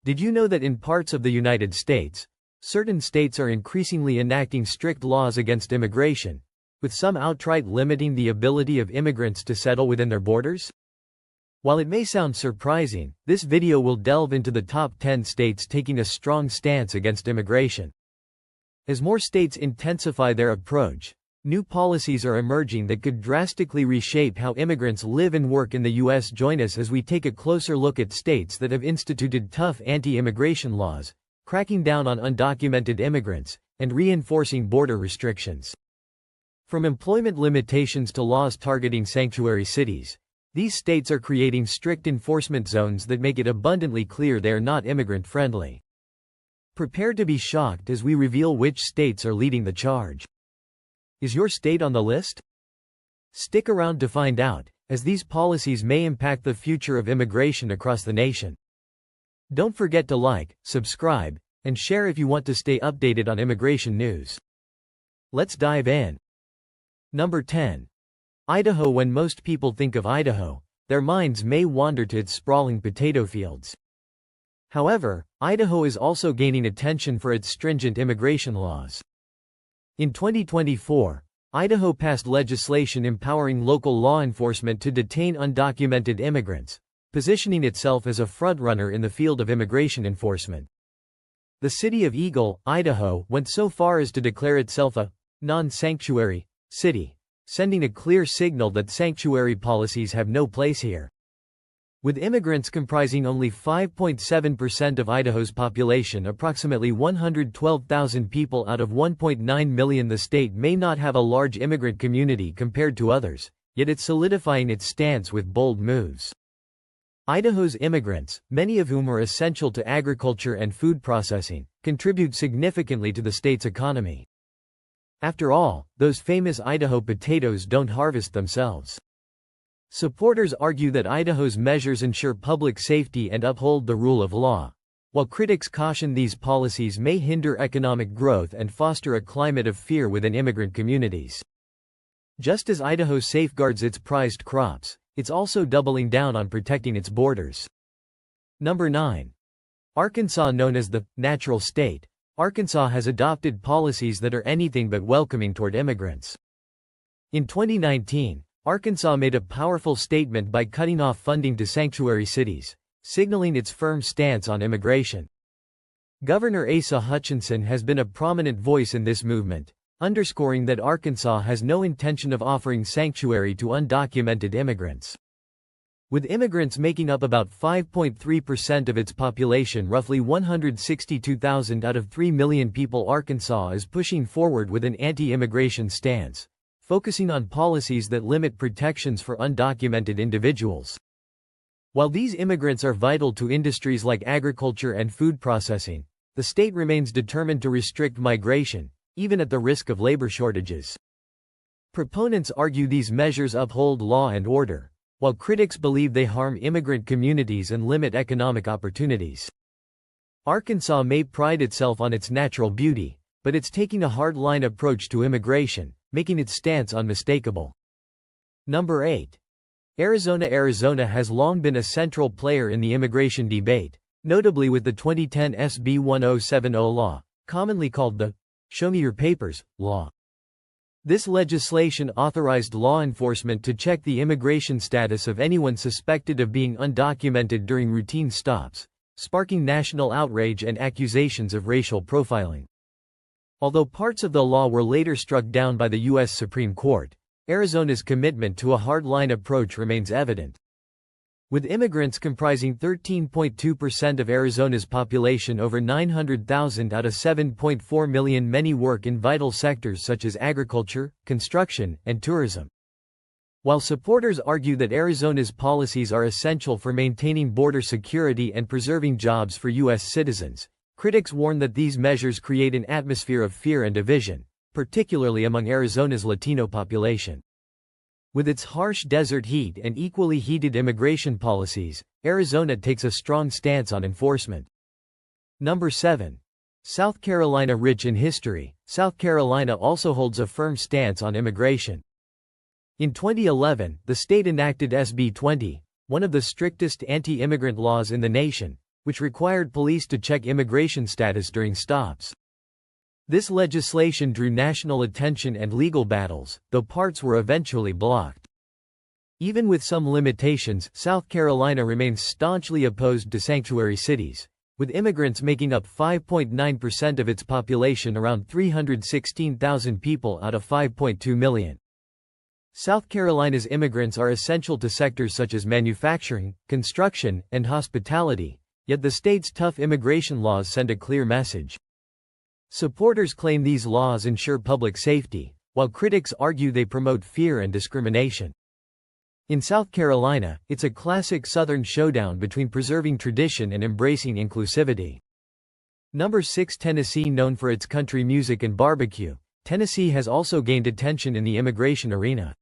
Did you know that in parts of the United States, certain states are increasingly enacting strict laws against immigration, with some outright limiting the ability of immigrants to settle within their borders? While it may sound surprising, this video will delve into the top 10 states taking a strong stance against immigration. As more states intensify their approach, new policies are emerging that could drastically reshape how immigrants live and work in the U.S. Join us as we take a closer look at states that have instituted tough anti-immigration laws, cracking down on undocumented immigrants, and reinforcing border restrictions. From employment limitations to laws targeting sanctuary cities, these states are creating strict enforcement zones that make it abundantly clear they are not immigrant-friendly. Prepare to be shocked as we reveal which states are leading the charge. Is your state on the list? Stick around to find out, as these policies may impact the future of immigration across the nation. Don't forget to like, subscribe, and share if you want to stay updated on immigration news. Let's dive in. Number 10. Idaho. When most people think of Idaho, their minds may wander to its sprawling potato fields. However, Idaho is also gaining attention for its stringent immigration laws. In 2024, Idaho passed legislation empowering local law enforcement to detain undocumented immigrants, positioning itself as a frontrunner in the field of immigration enforcement. The city of Eagle, Idaho, went so far as to declare itself a non-sanctuary city, sending a clear signal that sanctuary policies have no place here. With immigrants comprising only 5.7% of Idaho's population, approximately 112,000 people out of 1.9 million, the state may not have a large immigrant community compared to others, yet it's solidifying its stance with bold moves. Idaho's immigrants, many of whom are essential to agriculture and food processing, contribute significantly to the state's economy. After all, those famous Idaho potatoes don't harvest themselves. Supporters argue that Idaho's measures ensure public safety and uphold the rule of law, while critics caution these policies may hinder economic growth and foster a climate of fear within immigrant communities. Just as Idaho safeguards its prized crops, it's also doubling down on protecting its borders. Number 9. Arkansas. Known as the natural state, Arkansas has adopted policies that are anything but welcoming toward immigrants. In 2019, Arkansas made a powerful statement by cutting off funding to sanctuary cities, signaling its firm stance on immigration. Governor Asa Hutchinson has been a prominent voice in this movement, underscoring that Arkansas has no intention of offering sanctuary to undocumented immigrants. With immigrants making up about 5.3% of its population, roughly 162,000 out of 3 million people, Arkansas is pushing forward with an anti-immigration stance, focusing on policies that limit protections for undocumented individuals. While these immigrants are vital to industries like agriculture and food processing, the state remains determined to restrict migration, even at the risk of labor shortages. Proponents argue these measures uphold law and order, while critics believe they harm immigrant communities and limit economic opportunities. Arkansas may pride itself on its natural beauty, but it's taking a hard-line approach to immigration, making its stance unmistakable. Number 8. Arizona. Arizona has long been a central player in the immigration debate, notably with the 2010 SB 1070 law, commonly called the "Show Me Your Papers" law. This legislation authorized law enforcement to check the immigration status of anyone suspected of being undocumented during routine stops, sparking national outrage and accusations of racial profiling. Although parts of the law were later struck down by the U.S. Supreme Court, Arizona's commitment to a hard-line approach remains evident. With immigrants comprising 13.2% of Arizona's population, over 900,000 out of 7.4 million, many work in vital sectors such as agriculture, construction, and tourism. While supporters argue that Arizona's policies are essential for maintaining border security and preserving jobs for U.S. citizens, critics warn that these measures create an atmosphere of fear and division, particularly among Arizona's Latino population. With its harsh desert heat and equally heated immigration policies, Arizona takes a strong stance on enforcement. Number 7. South Carolina. Rich in history, South Carolina also holds a firm stance on immigration. In 2011, the state enacted SB 20, one of the strictest anti-immigrant laws in the nation, which required police to check immigration status during stops. This legislation drew national attention and legal battles, though parts were eventually blocked. Even with some limitations, South Carolina remains staunchly opposed to sanctuary cities, with immigrants making up 5.9% of its population, around 316,000 people out of 5.2 million. South Carolina's immigrants are essential to sectors such as manufacturing, construction, and hospitality, yet the state's tough immigration laws send a clear message. Supporters claim these laws ensure public safety, while critics argue they promote fear and discrimination. In South Carolina, it's a classic Southern showdown between preserving tradition and embracing inclusivity. Number 6. Tennessee. Known for its country music and barbecue, Tennessee has also gained attention in the immigration arena.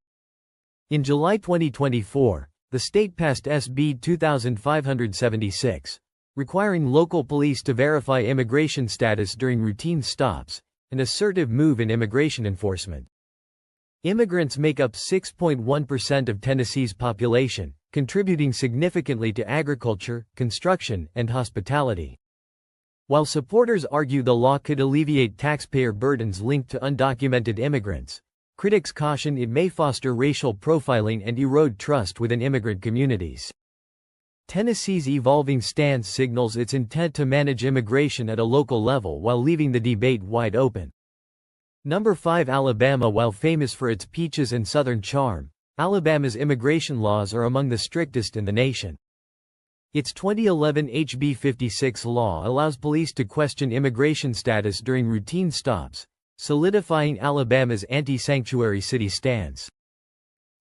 In July 2024, the state passed SB 2576, requiring local police to verify immigration status during routine stops, an assertive move in immigration enforcement. Immigrants make up 6.1% of Tennessee's population, contributing significantly to agriculture, construction, and hospitality. While supporters argue the law could alleviate taxpayer burdens linked to undocumented immigrants, critics caution it may foster racial profiling and erode trust within immigrant communities. Tennessee's evolving stance signals its intent to manage immigration at a local level while leaving the debate wide open. Number 5. Alabama. While famous for its peaches and Southern charm, Alabama's immigration laws are among the strictest in the nation. Its 2011 HB 56 law allows police to question immigration status during routine stops, solidifying Alabama's anti-sanctuary city stance.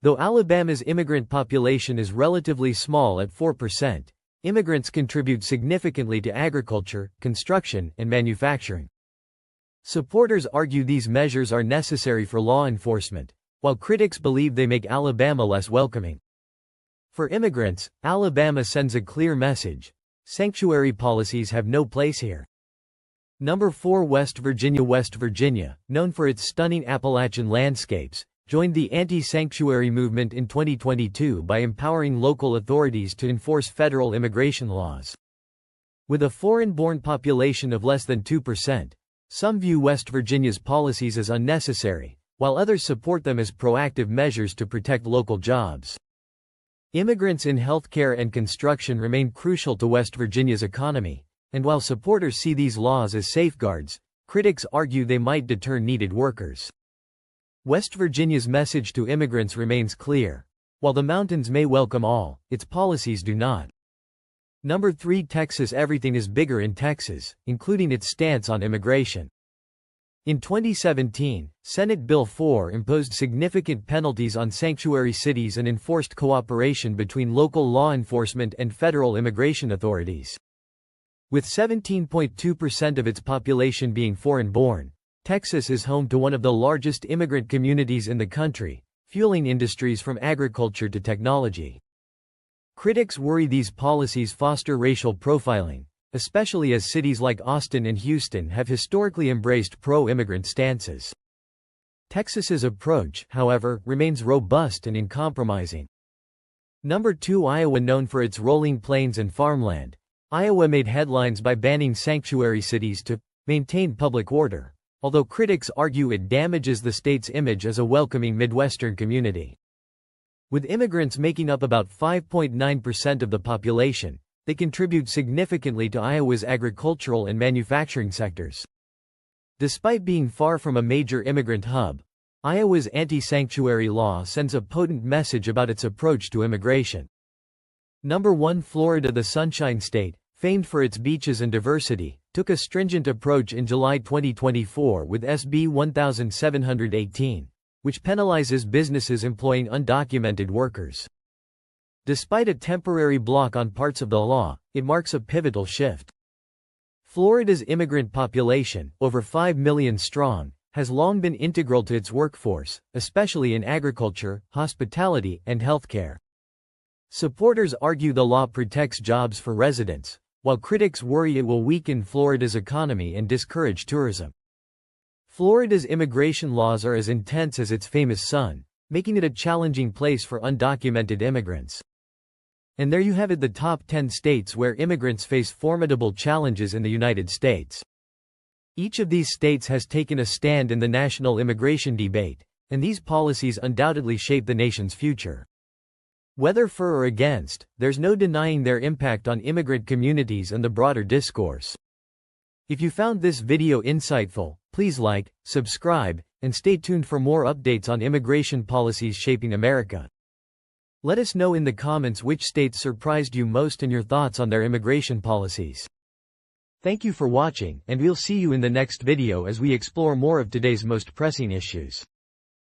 Though Alabama's immigrant population is relatively small at 4%, immigrants contribute significantly to agriculture, construction, and manufacturing. Supporters argue these measures are necessary for law enforcement, while critics believe they make Alabama less welcoming. For immigrants, Alabama sends a clear message: sanctuary policies have no place here. Number 4. West Virginia. West Virginia, known for its stunning Appalachian landscapes, joined the anti-sanctuary movement in 2022 by empowering local authorities to enforce federal immigration laws. With a foreign-born population of less than 2%, some view West Virginia's policies as unnecessary, while others support them as proactive measures to protect local jobs. Immigrants in healthcare and construction remain crucial to West Virginia's economy, and while supporters see these laws as safeguards, critics argue they might deter needed workers. West Virginia's message to immigrants remains clear: while the mountains may welcome all, its policies do not. Number 3. Texas. Everything is bigger in Texas, including its stance on immigration. In 2017, Senate Bill 4 imposed significant penalties on sanctuary cities and enforced cooperation between local law enforcement and federal immigration authorities. With 17.2% of its population being foreign-born, Texas is home to one of the largest immigrant communities in the country, fueling industries from agriculture to technology. Critics worry these policies foster racial profiling, especially as cities like Austin and Houston have historically embraced pro-immigrant stances. Texas's approach, however, remains robust and uncompromising. Number 2. Iowa. Known for its rolling plains and farmland, Iowa made headlines by banning sanctuary cities to maintain public order, although critics argue it damages the state's image as a welcoming Midwestern community. With immigrants making up about 5.9% of the population, they contribute significantly to Iowa's agricultural and manufacturing sectors. Despite being far from a major immigrant hub, Iowa's anti-sanctuary law sends a potent message about its approach to immigration. Number 1. Florida. The Sunshine State, famed for its beaches and diversity, took a stringent approach in July 2024 with SB 1718. Which penalizes businesses employing undocumented workers. Despite a temporary block on parts of the law, it marks a pivotal shift. Florida's immigrant population, over 5 million strong, has long been integral to its workforce, especially in agriculture, hospitality, and healthcare. Supporters argue the law protects jobs for residents, while critics worry it will weaken Florida's economy and discourage tourism. Florida's immigration laws are as intense as its famous sun, making it a challenging place for undocumented immigrants. And there you have it, the top 10 states where immigrants face formidable challenges in the United States. Each of these states has taken a stand in the national immigration debate, and these policies undoubtedly shape the nation's future. Whether for or against, there's no denying their impact on immigrant communities and the broader discourse. If you found this video insightful, please like, subscribe, and stay tuned for more updates on immigration policies shaping America. Let us know in the comments which states surprised you most and your thoughts on their immigration policies. Thank you for watching, and we'll see you in the next video as we explore more of today's most pressing issues.